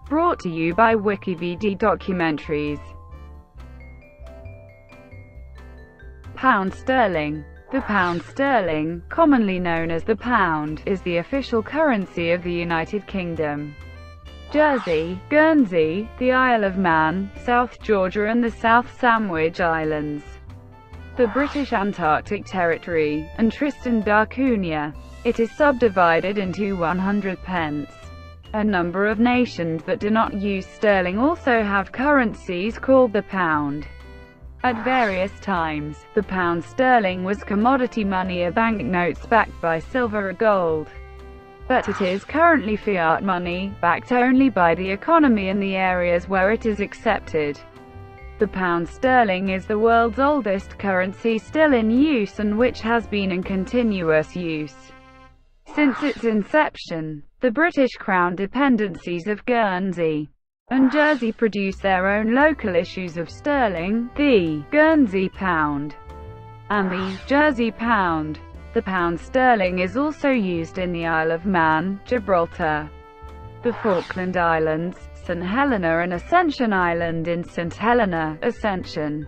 Brought to you by WikiVidi Documentaries. Pound sterling. The pound sterling, commonly known as the pound, is the official currency of the United Kingdom, Jersey, Guernsey, the Isle of Man, South Georgia and the South Sandwich Islands, the British Antarctic Territory, and Tristan da Cunha. It is subdivided into 100 pence. A number of nations that do not use sterling also have currencies called the pound. At various times, the pound sterling was commodity money or banknotes backed by silver or gold. But it is currently fiat money, backed only by the economy in the areas where it is accepted. The pound sterling is the world's oldest currency still in use and which has been in continuous use since its inception. The British Crown dependencies of Guernsey and Jersey produce their own local issues of sterling, the Guernsey pound and the Jersey pound. The pound sterling is also used in the Isle of Man, Gibraltar, the Falkland Islands, Saint Helena and Ascension Island in Saint Helena, Ascension,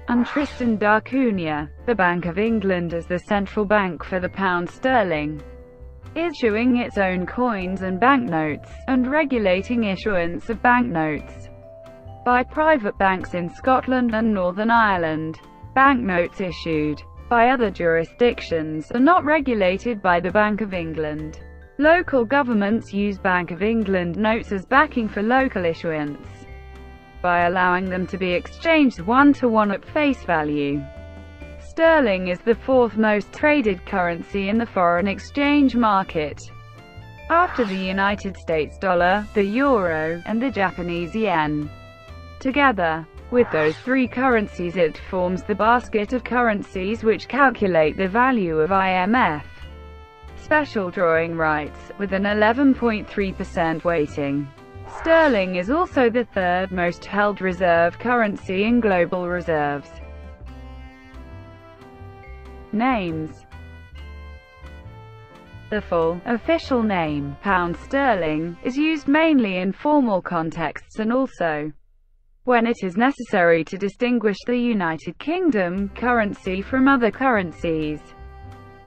and Tristan da Cunha. The Bank of England is the central bank for the pound sterling, issuing its own coins and banknotes, and regulating issuance of banknotes by private banks in Scotland and Northern Ireland. Banknotes issued by other jurisdictions are not regulated by the Bank of England. Local governments use Bank of England notes as backing for local issuance by allowing them to be exchanged one-to-one at face value. Sterling is the fourth most traded currency in the foreign exchange market, after the United States dollar, the euro, and the Japanese yen. Together with those three currencies, it forms the basket of currencies which calculate the value of IMF special drawing rights, with an 11.3% weighting. Sterling is also the third most held reserve currency in global reserves. Names. The full, official name, pound sterling, is used mainly in formal contexts and also when it is necessary to distinguish the United Kingdom currency from other currencies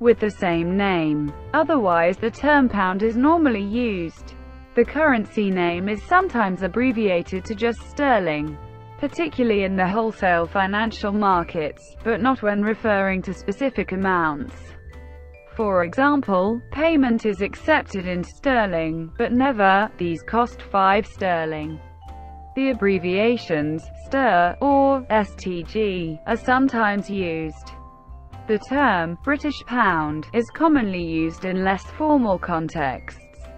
with the same name. Otherwise, the term pound is normally used. The currency name is sometimes abbreviated to just sterling, particularly in the wholesale financial markets, but not when referring to specific amounts. For example, payment is accepted in sterling, but never, these cost 5 sterling. The abbreviations, STR, or STG, are sometimes used. The term, British pound, is commonly used in less formal contexts,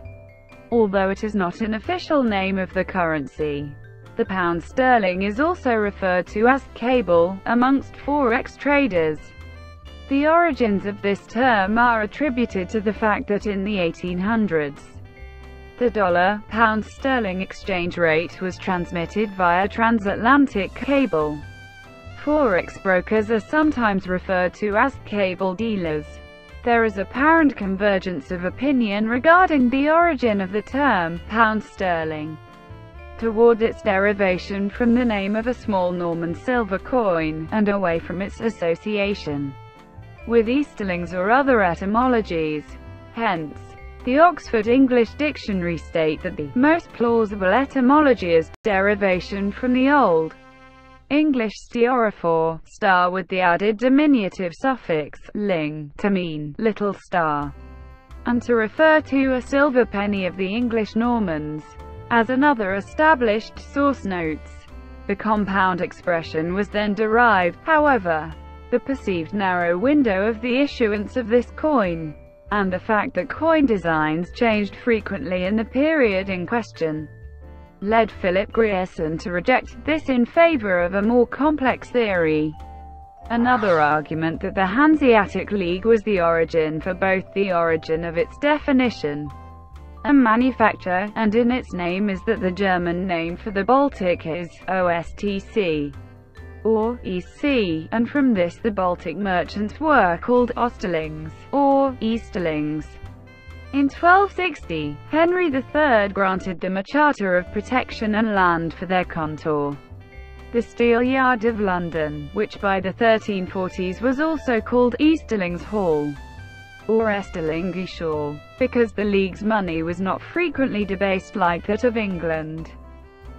although it is not an official name of the currency. The pound sterling is also referred to as cable amongst forex traders. The origins of this term are attributed to the fact that in the 1800s, the dollar-pound sterling exchange rate was transmitted via transatlantic cable. Forex brokers are sometimes referred to as cable dealers. There is apparent convergence of opinion regarding the origin of the term pound sterling toward its derivation from the name of a small Norman silver coin, and away from its association with Easterlings or other etymologies. Hence, the Oxford English Dictionary state that the most plausible etymology is derivation from the Old English stereophore, star with the added diminutive suffix, ling, to mean little star, and to refer to a silver penny of the English Normans. As another established source notes, the compound expression was then derived. However, the perceived narrow window of the issuance of this coin, and the fact that coin designs changed frequently in the period in question, led Philip Grierson to reject this in favor of a more complex theory. Another argument that the Hanseatic League was the origin for both the origin of its definition and manufacture, and in its name, is that the German name for the Baltic is OSTC, or East Sea, and from this the Baltic merchants were called Osterlings, or Easterlings. In 1260, Henry III granted them a charter of protection and land for their contour, the Steelyard of London, which by the 1340s was also called Easterling's Hall, or Esterlingishaw, because the League's money was not frequently debased like that of England.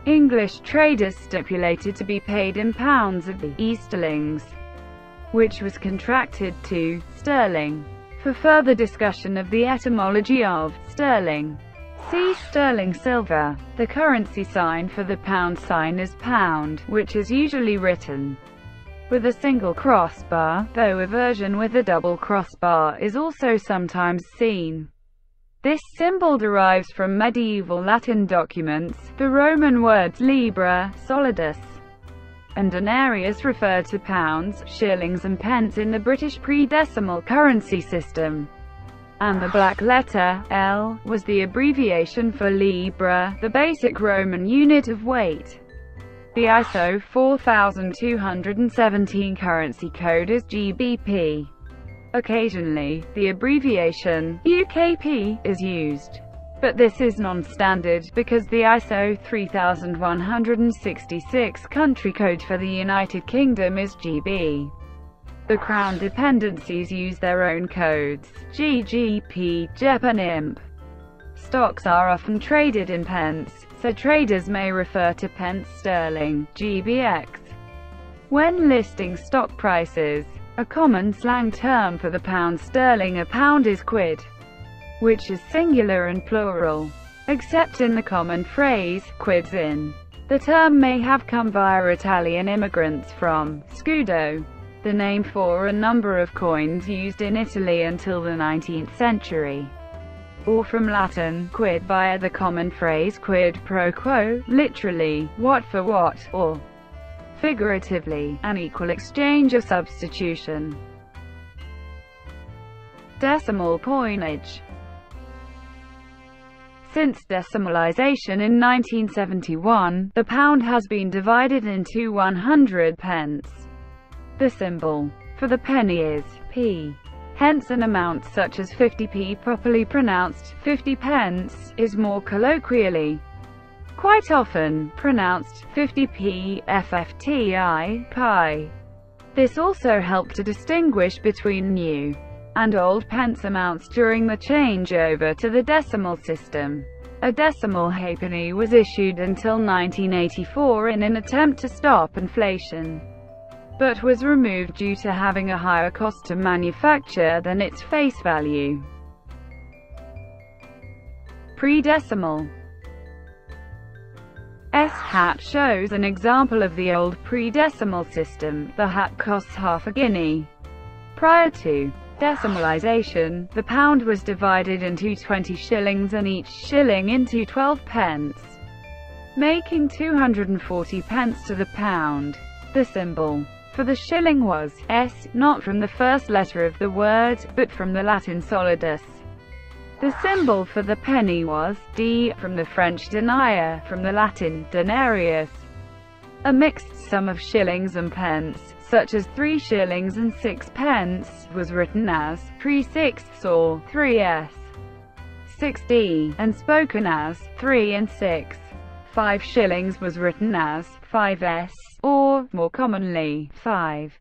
English traders stipulated to be paid in pounds of the Easterlings, which was contracted to sterling. For further discussion of the etymology of sterling, see sterling silver. The currency sign for the pound sign is pound, which is usually written with a single crossbar, though a version with a double crossbar is also sometimes seen. This symbol derives from medieval Latin documents. The Roman words libra, solidus, and denarius refer to pounds, shillings and pence in the British pre-decimal currency system, and the black letter L was the abbreviation for libra, the basic Roman unit of weight. The ISO 4217 currency code is GBP. Occasionally, the abbreviation UKP is used, but this is non-standard, because the ISO 3166 country code for the United Kingdom is GB. The Crown dependencies use their own codes, GGP, JEP and IMP. Stocks are often traded in pence, so traders may refer to pence sterling, GBX, when listing stock prices. A common slang term for the pound sterling a pound is quid, which is singular and plural, except in the common phrase, quids in. The term may have come via Italian immigrants from scudo, the name for a number of coins used in Italy until the 19th century, or from Latin, quid via the common phrase quid pro quo, literally, what for what, or figuratively, an equal exchange or substitution. Decimal coinage. Since decimalisation in 1971, the pound has been divided into 100 pence. The symbol for the penny is p. Hence an amount such as 50p, properly pronounced 50 pence, is more colloquially quite often pronounced 50p, FFTI, pi. This also helped to distinguish between new and old pence amounts during the changeover to the decimal system. A decimal halfpenny was issued until 1984 in an attempt to stop inflation, but was removed due to having a higher cost to manufacture than its face value. Pre-decimal. S-hat shows an example of the old pre-decimal system. The hat costs half a guinea. Prior to decimalisation, the pound was divided into 20 shillings and each shilling into 12 pence, making 240 pence to the pound. The symbol for the shilling was S, not from the first letter of the word, but from the Latin solidus. The symbol for the penny was D, from the French denier, from the Latin denarius. A mixed sum of shillings and pence, such as 3 shillings and 6 pence, was written as 3/6 or 3s. 6d, and spoken as 3 and 6. 5 shillings was written as 5s, or, more commonly, 5.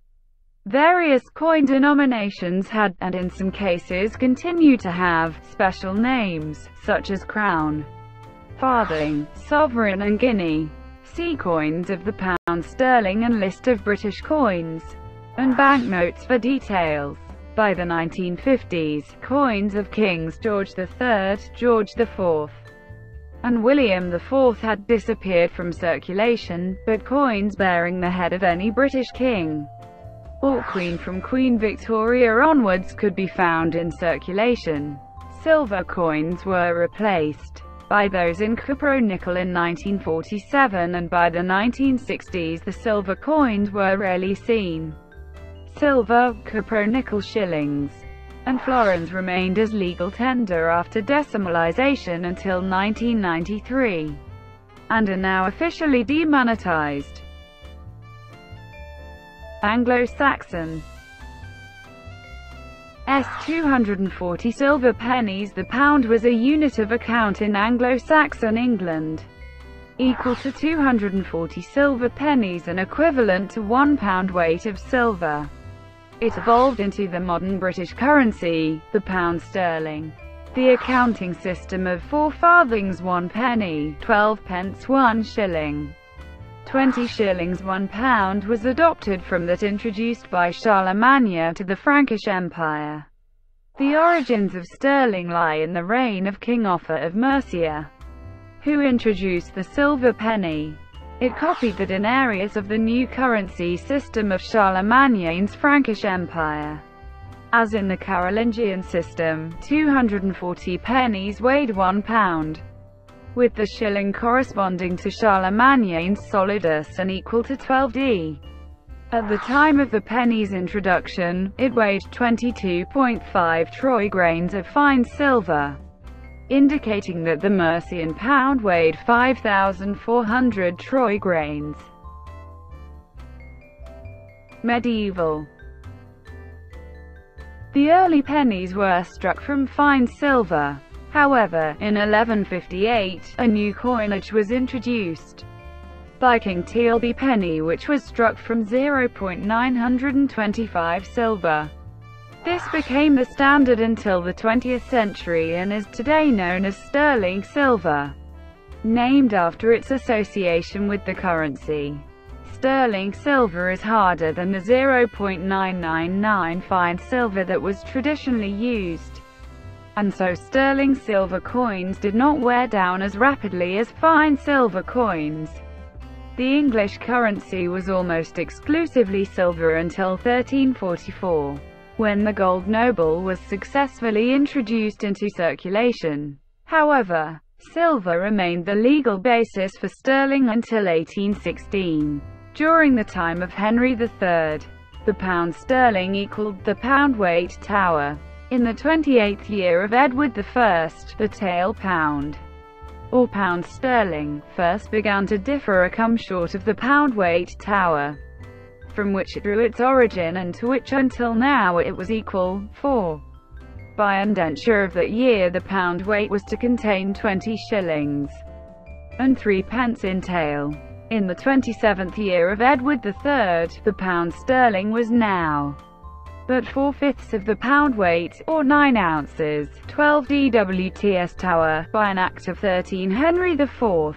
Various coin denominations had, and in some cases continue to have, special names, such as crown, farthing, sovereign and guinea. See coins of the pound sterling and list of British coins, and banknotes for details. By the 1950s, coins of Kings George III, George IV, and William IV had disappeared from circulation, but coins bearing the head of any British king or queen from Queen Victoria onwards could be found in circulation. Silver coins were replaced by those in copper-nickel in 1947, and by the 1960s the silver coins were rarely seen. Silver, copper-nickel shillings, and florins remained as legal tender after decimalisation until 1993, and are now officially demonetized. Anglo-Saxon. 240 silver pennies. The pound was a unit of account in Anglo-Saxon England, equal to 240 silver pennies and equivalent to 1 pound weight of silver. It evolved into the modern British currency, the pound sterling. The accounting system of 4 farthings 1 penny, 12 pence 1 shilling, 20 shillings 1 pound was adopted from that introduced by Charlemagne to the Frankish Empire. The origins of sterling lie in the reign of King Offa of Mercia, who introduced the silver penny. It copied that in areas of the new currency system of Charlemagne's Frankish Empire. As in the Carolingian system, 240 pennies weighed 1 pound, with the shilling corresponding to Charlemagne's solidus and equal to 12d. At the time of the penny's introduction, it weighed 22.5 troy grains of fine silver, indicating that the Mercian pound weighed 5,400 troy grains. Medieval. The early pennies were struck from fine silver. However, in 1158, a new coinage was introduced by King Teal'c penny which was struck from 0.925 silver. This became the standard until the 20th century and is today known as sterling silver, named after its association with the currency. Sterling silver is harder than the 0.999 fine silver that was traditionally used, and so sterling silver coins did not wear down as rapidly as fine silver coins. The English currency was almost exclusively silver until 1344, when the gold noble was successfully introduced into circulation. However, silver remained the legal basis for sterling until 1816. During the time of Henry III, the pound sterling equaled the pound-weight tower. In the 28th year of Edward I, the tael pound, or pound sterling, first began to differ or come short of the pound-weight tower, from which it drew its origin and to which until now it was equal. 4. By indenture of that year the pound weight was to contain 20 shillings and 3 pence in tael. In the 27th year of Edward III, the pound sterling was now but 4/5 of the pound weight, or 9 ounces, 12 dwts tower. By an Act of 13 Henry IV,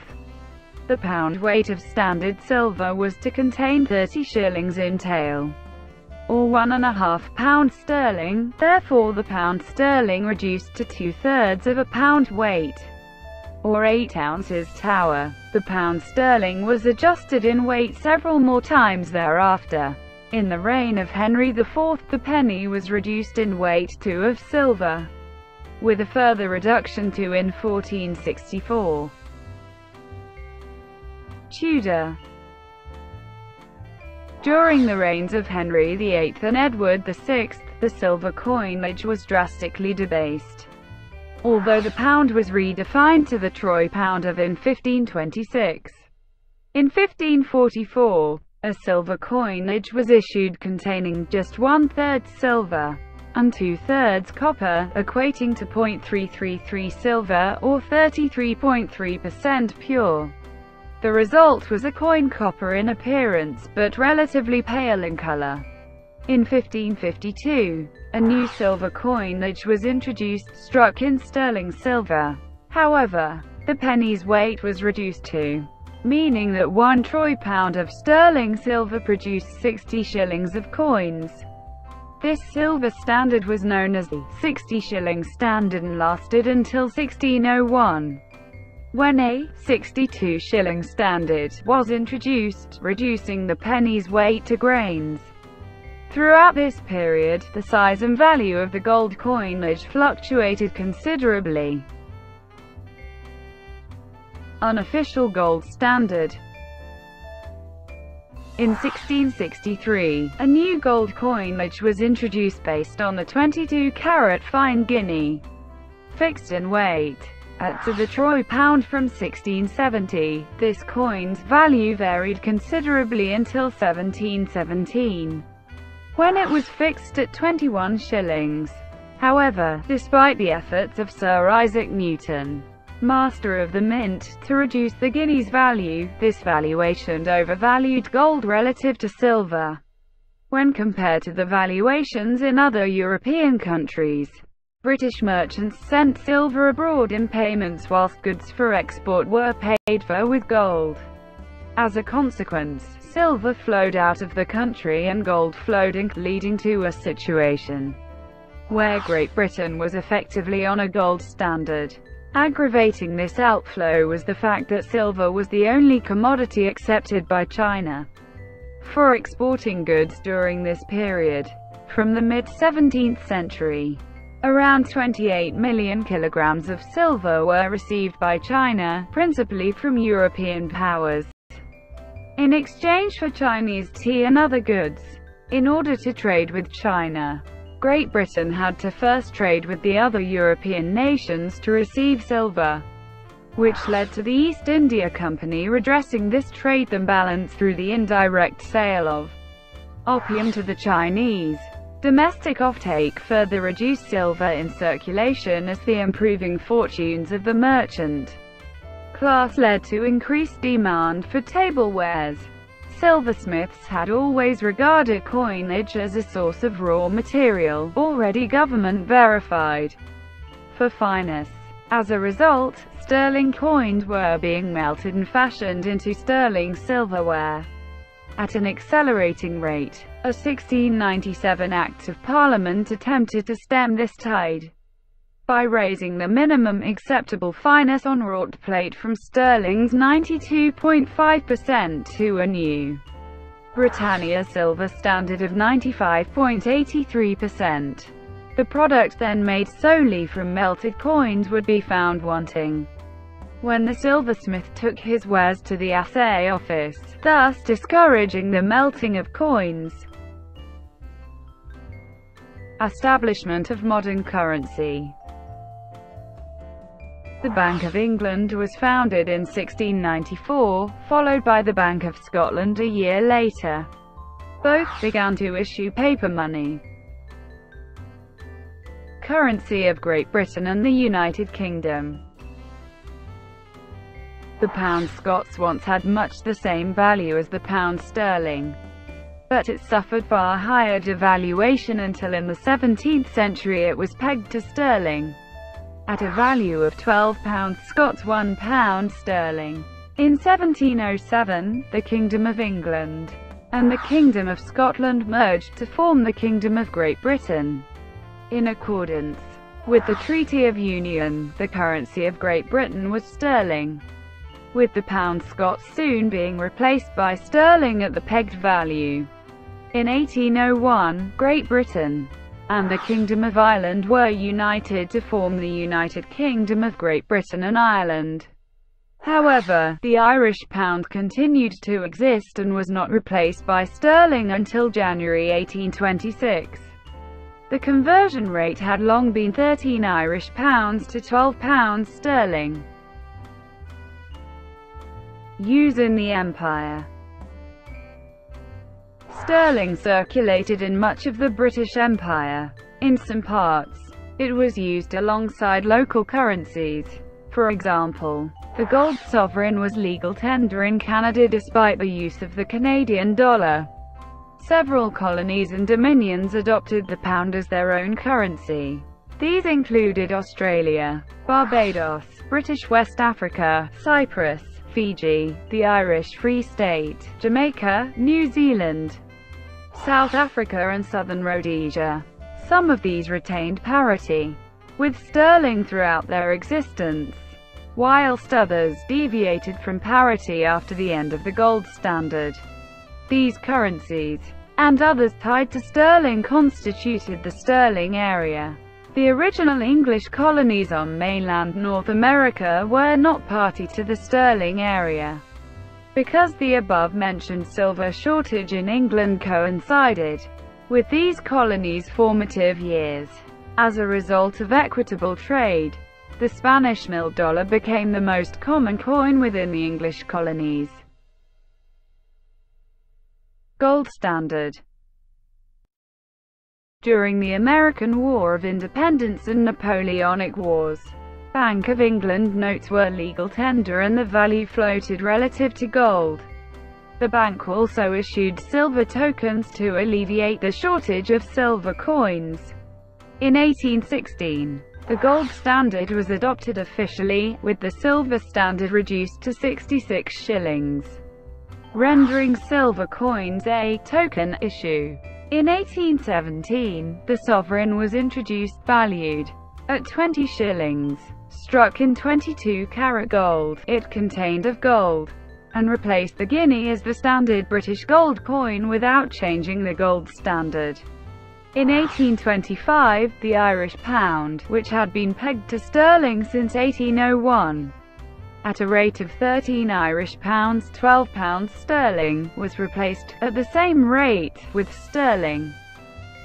the pound weight of standard silver was to contain 30 shillings in tael, or 1.5 pounds sterling. Therefore the pound sterling reduced to 2/3 of a pound weight, or 8 ounces tower. The pound sterling was adjusted in weight several more times thereafter. In the reign of Henry IV, the penny was reduced in weight to of silver, with a further reduction to in 1464. Tudor. During the reigns of Henry VIII and Edward VI, the silver coinage was drastically debased, although the pound was redefined to the troy pound of in 1526. In 1544, a silver coinage was issued containing just 1/3 silver and 2/3 copper, equating to 0.333 silver, or 33.3% pure. The result was a coin copper in appearance, but relatively pale in color. In 1552, a new silver coinage was introduced, struck in sterling silver. However, the penny's weight was reduced to, meaning that 1 troy pound of sterling silver produced 60 shillings of coins. This silver standard was known as the 60-shilling standard and lasted until 1601, when a 62-shilling standard was introduced, reducing the penny's weight to grains. Throughout this period, the size and value of the gold coinage fluctuated considerably. Unofficial gold standard. In 1663, a new gold coinage was introduced based on the 22-carat fine guinea, fixed in weight at to the troy pound from 1670. This coin's value varied considerably until 1717, when it was fixed at 21 shillings. However, despite the efforts of Sir Isaac Newton, master of the mint, to reduce the guinea's value, this valuation overvalued gold relative to silver when compared to the valuations in other European countries. British merchants sent silver abroad in payments whilst goods for export were paid for with gold. As a consequence, silver flowed out of the country and gold flowed in, leading to a situation where Great Britain was effectively on a gold standard. Aggravating this outflow was the fact that silver was the only commodity accepted by China for exporting goods during this period. From the mid-17th century, around 28 million kilograms of silver were received by China, principally from European powers, in exchange for Chinese tea and other goods. In order to trade with China, Great Britain had to first trade with the other European nations to receive silver, which led to the East India Company redressing this trade imbalance through the indirect sale of opium to the Chinese. Domestic offtake further reduced silver in circulation as the improving fortunes of the merchant class led to increased demand for tablewares. Silversmiths had always regarded coinage as a source of raw material, already government verified for fineness. As a result, sterling coins were being melted and fashioned into sterling silverware at an accelerating rate. A 1697 Act of Parliament attempted to stem this tide by raising the minimum acceptable fineness on wrought plate from sterling's 92.5% to a new Britannia silver standard of 95.83%. The product then made solely from melted coins would be found wanting when the silversmith took his wares to the assay office, thus discouraging the melting of coins. Establishment of modern currency. The Bank of England was founded in 1694, followed by the Bank of Scotland a year later. Both began to issue paper money. Currency of Great Britain and the United Kingdom. The pound Scots once had much the same value as the pound sterling, but it suffered far higher devaluation until in the 17th century it was pegged to sterling at a value of £12 Scots, £1 sterling. In 1707, the Kingdom of England and the Kingdom of Scotland merged to form the Kingdom of Great Britain. In accordance with the Treaty of Union, the currency of Great Britain was sterling, with the pound Scots soon being replaced by sterling at the pegged value. In 1801, Great Britain and the Kingdom of Ireland were united to form the United Kingdom of Great Britain and Ireland. However, the Irish pound continued to exist and was not replaced by sterling until January 1826. The conversion rate had long been 13 Irish pounds to £12 sterling. Use in the Empire. Sterling circulated in much of the British Empire. In some parts, it was used alongside local currencies. For example, the gold sovereign was legal tender in Canada despite the use of the Canadian dollar. Several colonies and dominions adopted the pound as their own currency. These included Australia, Barbados, British West Africa, Cyprus, Fiji, the Irish Free State, Jamaica, New Zealand, South Africa and Southern Rhodesia. Some of these retained parity with sterling throughout their existence, whilst others deviated from parity after the end of the gold standard. These currencies, and others tied to sterling, constituted the sterling area. The original English colonies on mainland North America were not party to the sterling area, because the above-mentioned silver shortage in England coincided with these colonies' formative years. As a result of equitable trade, the Spanish $1 dollar became the most common coin within the English colonies. Gold standard. during the American War of Independence and Napoleonic Wars. Bank of England notes were legal tender and the value floated relative to gold. The bank also issued silver tokens to alleviate the shortage of silver coins. In 1816, the gold standard was adopted officially, with the silver standard reduced to 66 shillings, rendering silver coins a token issue. In 1817, the sovereign was introduced, valued at 20 shillings. Struck in 22-carat gold, it contained of gold, and replaced the guinea as the standard British gold coin without changing the gold standard. In 1825, the Irish pound, which had been pegged to sterling since 1801, at a rate of 13 Irish pounds £12 sterling, was replaced, at the same rate, with sterling.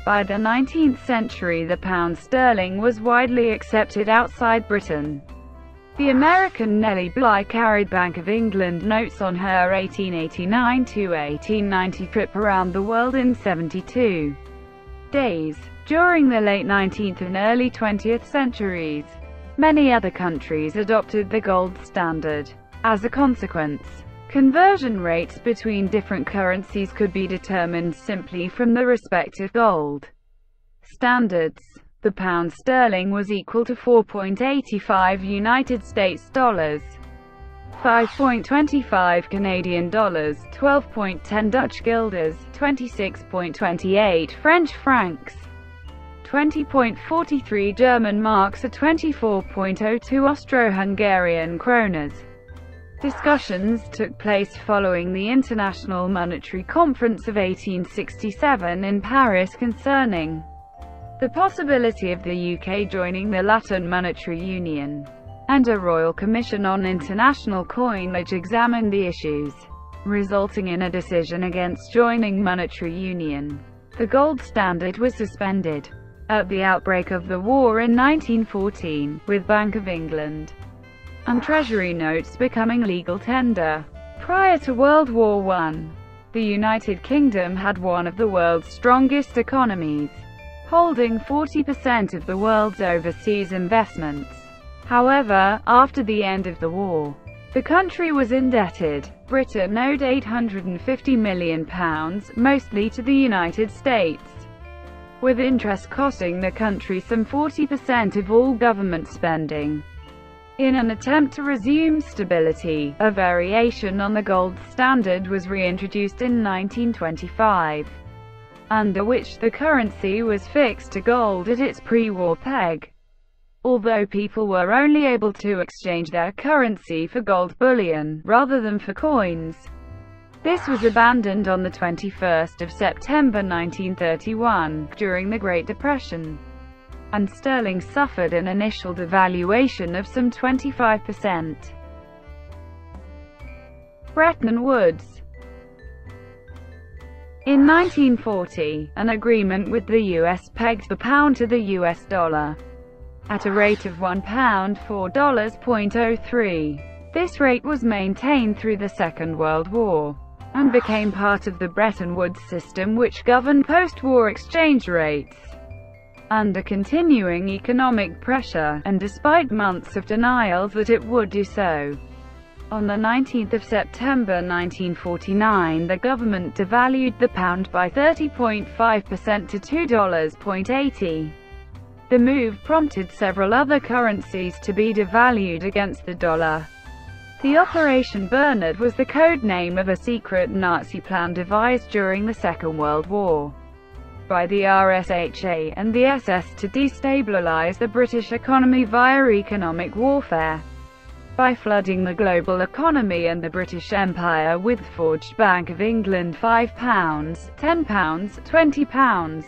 By the 19th century the pound sterling was widely accepted outside Britain. The American Nellie Bly carried Bank of England notes on her 1889–1890 trip around the world in 72 days. During the late 19th and early 20th centuries, many other countries adopted the gold standard. As a consequence, conversion rates between different currencies could be determined simply from the respective gold standards. The pound sterling was equal to 4.85 United States dollars, 5.25 Canadian dollars, 12.10 Dutch guilders, 26.28 French francs, 20.43 German marks, or 24.02 Austro-Hungarian kronas. Discussions took place following the International Monetary Conference of 1867 in Paris concerning the possibility of the UK joining the Latin Monetary Union, and a Royal Commission on International Coinage examined the issues, resulting in a decision against joining monetary union. The gold standard was suspended at the outbreak of the war in 1914, with Bank of England and Treasury notes becoming legal tender. Prior to World War I, the United Kingdom had one of the world's strongest economies, holding 40% of the world's overseas investments. However, after the end of the war, the country was indebted. Britain owed £850 million, mostly to the United States, with interest costing the country some 40% of all government spending. In an attempt to resume stability, a variation on the gold standard was reintroduced in 1925, under which the currency was fixed to gold at its pre-war peg. Although people were only able to exchange their currency for gold bullion, rather than for coins, this was abandoned on the 21st of September 1931, during the Great Depression, and sterling suffered an initial devaluation of some 25%. Bretton Woods. In 1940, an agreement with the US pegged the pound to the US dollar at a rate of £1 for $0.03. This rate was maintained through the Second World War, and became part of the Bretton Woods system, which governed post-war exchange rates. Under continuing economic pressure, and despite months of denials that it would do so, on the 19th of September 1949 the government devalued the pound by 30.5% to $2.80. The move prompted several other currencies to be devalued against the dollar. The Operation Bernard was the code name of a secret Nazi plan devised during the Second World War by the RSHA and the SS to destabilize the British economy via economic warfare, by flooding the global economy and the British Empire with forged Bank of England £5, £10, £20,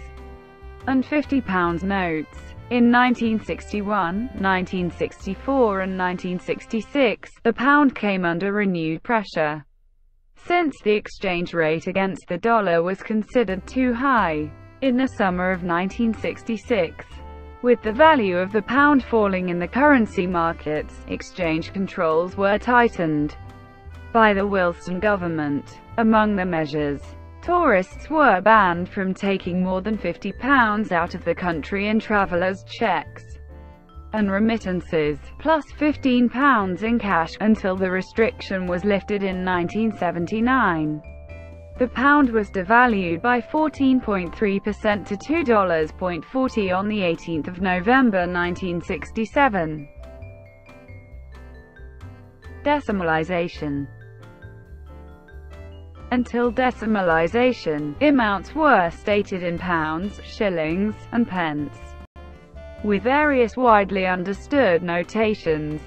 and £50 notes. In 1961, 1964 and 1966, the pound came under renewed pressure, since the exchange rate against the dollar was considered too high. In the summer of 1966, with the value of the pound falling in the currency markets, exchange controls were tightened by the Wilson government. Among the measures Tourists were banned from taking more than £50 out of the country in travellers' cheques and remittances, plus £15 in cash, until the restriction was lifted in 1979. The pound was devalued by 14.3% to $2.40 on the 18th of November 1967. Decimalisation. Until decimalisation, amounts were stated in pounds, shillings, and pence, with various widely understood notations.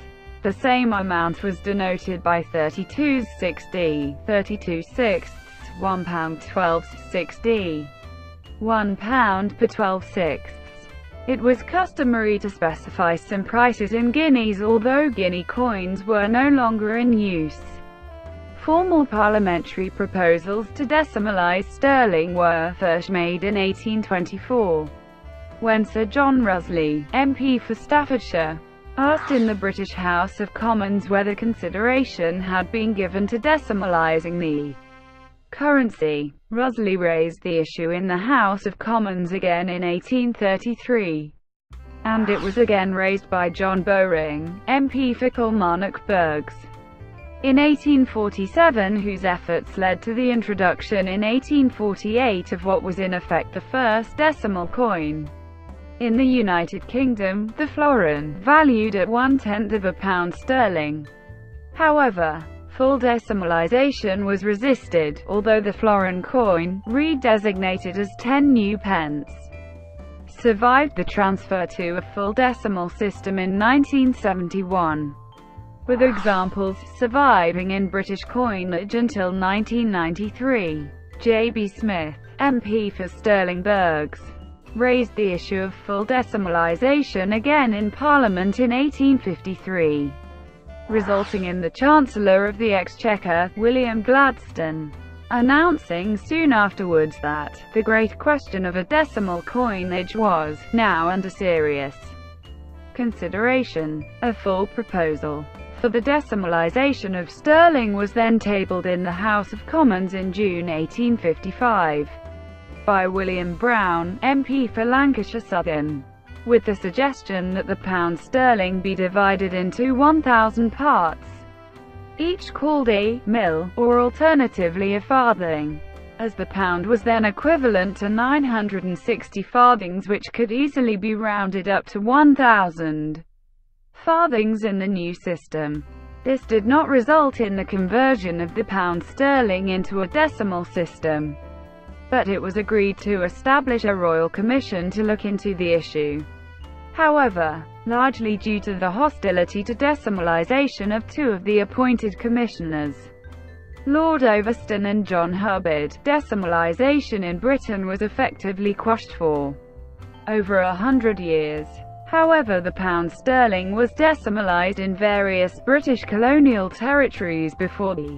The same amount was denoted by 32s 6d, 32 sixths, £1 12 6d, £1 per 12 sixths. It was customary to specify some prices in guineas, although guinea coins were no longer in use. Formal parliamentary proposals to decimalise sterling were first made in 1824, when Sir John Russley, MP for Staffordshire, asked in the British House of Commons whether consideration had been given to decimalising the currency. Russley raised the issue in the House of Commons again in 1833, and it was again raised by John Bowring, MP for Kilmarnock Burghs, in 1847, whose efforts led to the introduction in 1848 of what was in effect the first decimal coin in the United Kingdom, the florin, valued at 1/10 of a pound sterling. However, full decimalisation was resisted, although the florin coin, redesignated as 10 new pence, survived the transfer to a full decimal system in 1971, with examples surviving in British coinage until 1993. J.B. Smith, MP for Stirling Burghs, raised the issue of full decimalisation again in Parliament in 1853, resulting in the Chancellor of the Exchequer, William Gladstone, announcing soon afterwards that the great question of a decimal coinage was now under serious consideration. A full proposal for the decimalisation of sterling was then tabled in the House of Commons in June 1855 by William Brown, MP for Lancashire Southern, with the suggestion that the pound sterling be divided into 1,000 parts, each called a mill, or alternatively a farthing, as the pound was then equivalent to 960 farthings, which could easily be rounded up to 1,000 farthings in the new system. This did not result in the conversion of the pound sterling into a decimal system, but it was agreed to establish a royal commission to look into the issue. However, largely due to the hostility to decimalisation of two of the appointed commissioners, Lord Overston and John Hubbard, decimalisation in Britain was effectively quashed for over 100 years. However, the pound sterling was decimalised in various British colonial territories before the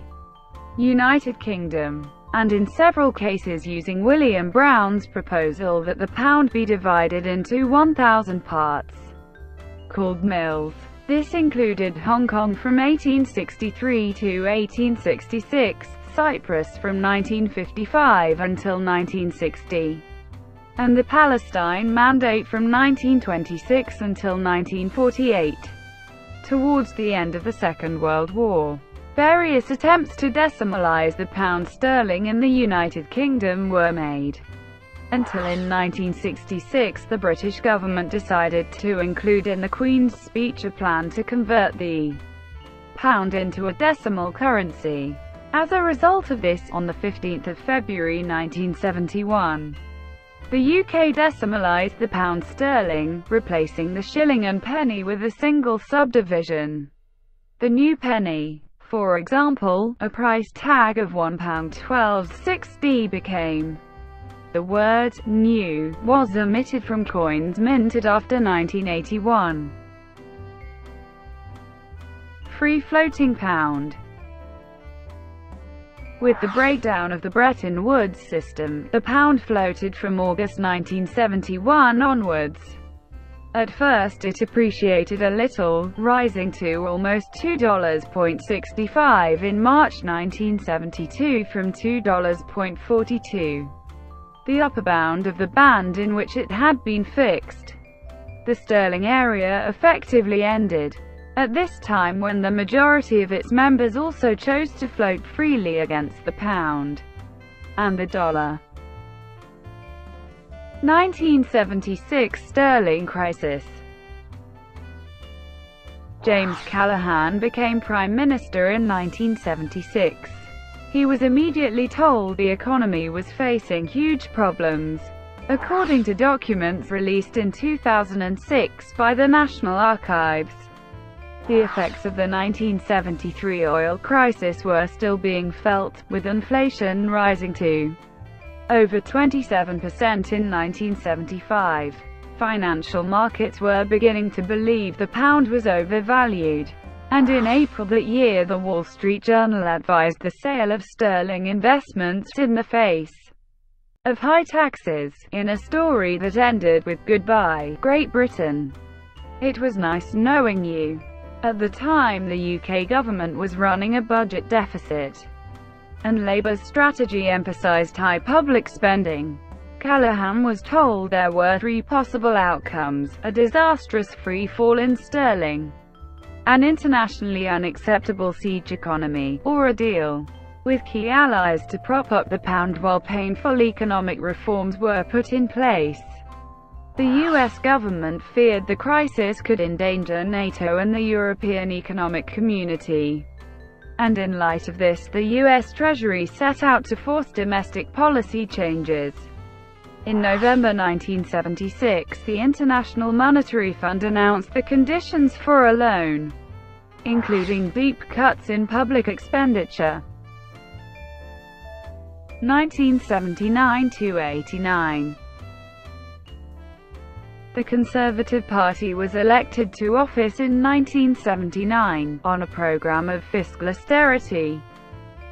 United Kingdom, and in several cases using William Brown's proposal that the pound be divided into 1,000 parts, called mills. This included Hong Kong from 1863 to 1866, Cyprus from 1955 until 1960, and the Palestine Mandate from 1926 until 1948. Towards the end of the Second World War, various attempts to decimalize the pound sterling in the United Kingdom were made, until in 1966 the British government decided to include in the Queen's Speech a plan to convert the pound into a decimal currency. As a result of this, on the 15th of February 1971, the UK decimalised the pound sterling, replacing the shilling and penny with a single subdivision, the new penny. For example, a price tag of £1 12 6d became. The word «new» was omitted from coins minted after 1981. Free-floating pound. With the breakdown of the Bretton Woods system, the pound floated from August 1971 onwards. At first it appreciated a little, rising to almost $2.65 in March 1972 from $2.42, the upper bound of the band in which it had been fixed. The sterling area effectively ended at this time, when the majority of its members also chose to float freely against the pound and the dollar. 1976 Sterling Crisis. James Callaghan became Prime Minister in 1976. He was immediately told the economy was facing huge problems. According to documents released in 2006 by the National Archives, the effects of the 1973 oil crisis were still being felt, with inflation rising to over 27% in 1975. Financial markets were beginning to believe the pound was overvalued, and in April that year the Wall Street Journal advised the sale of sterling investments in the face of high taxes, in a story that ended with "Goodbye, Great Britain. It was nice knowing you." At the time the UK government was running a budget deficit, and Labour's strategy emphasised high public spending. Callaghan was told there were three possible outcomes: a disastrous free fall in sterling, an internationally unacceptable siege economy, or a deal with key allies to prop up the pound while painful economic reforms were put in place. The US government feared the crisis could endanger NATO and the European Economic Community, and in light of this, the US Treasury set out to force domestic policy changes. In November 1976, the International Monetary Fund announced the conditions for a loan, including deep cuts in public expenditure. 1979–89. The Conservative Party was elected to office in 1979, on a program of fiscal austerity.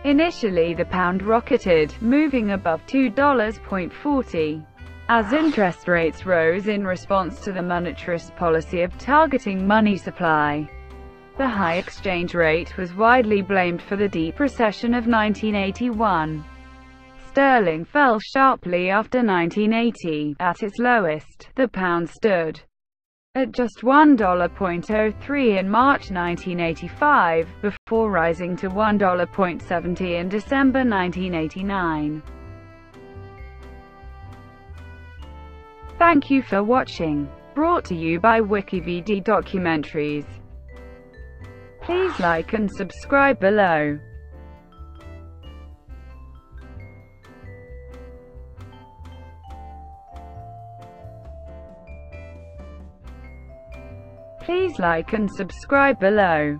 Initially the pound rocketed, moving above $2.40, as interest rates rose in response to the monetarist policy of targeting money supply. The high exchange rate was widely blamed for the deep recession of 1981. Sterling fell sharply after 1980. At its lowest, the pound stood at just $1.03 in March 1985, before rising to $1.70 in December 1989. Thank you for watching. Brought to you by WikiVidi Documentaries. Please like and subscribe below. Please like and subscribe below.